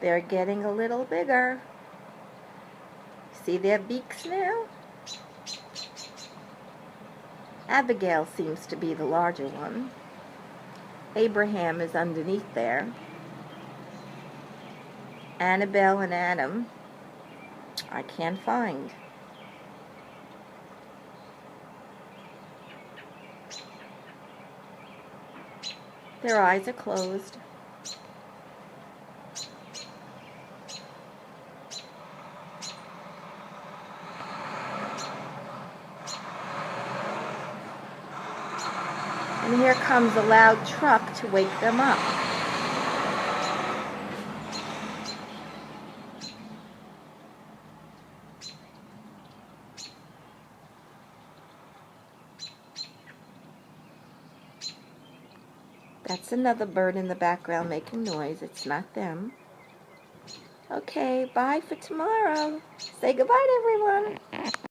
They're getting a little bigger. See their beaks now? Abigail seems to be the larger one. Abraham is underneath there. Annabelle and Adam, I can't find. Their eyes are closed. And here comes a loud truck to wake them up. That's another bird in the background making noise. It's not them. Okay, bye for tomorrow. Say goodbye to everyone.